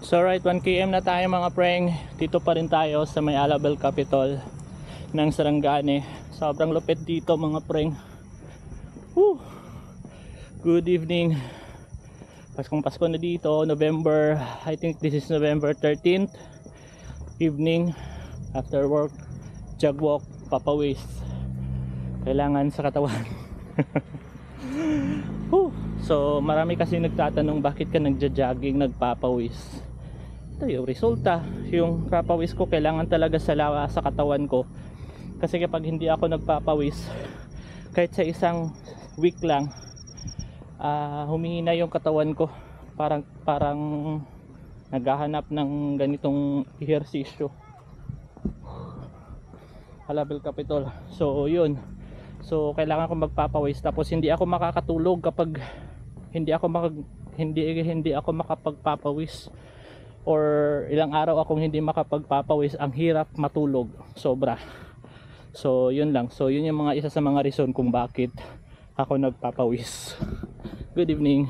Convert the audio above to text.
So right, 1 km na tayo mga preng. Dito pa rin tayo sa may Alabel Capitol ng Sarangani. Sobrang lupit dito mga preng. Woo! Good evening. Paskong Pasko na dito, November, I think this is November 13th evening. After work, jog walk, papawis. Kailangan sa katawan. Woo! So marami kasi nagtatanong bakit ka nagja-jogging, nagpapawis. Ito yung resulta. Yung papawis ko kailangan talaga sa katawan ko. Kasi kapag hindi ako nagpapawis, kahit sa isang week lang, humihina yung katawan ko. Parang naghahanap ng ganitong ehersisyo. Alabel Capitol. So yun. So kailangan ko magpapawis, tapos hindi ako makakatulog kapag hindi ako makapagpapawis, or ilang araw akong hindi makapagpapawis. Ang hirap matulog, sobra. So yun lang. So yun yung isa sa mga reason kung bakit ako nagpapawis. Good evening.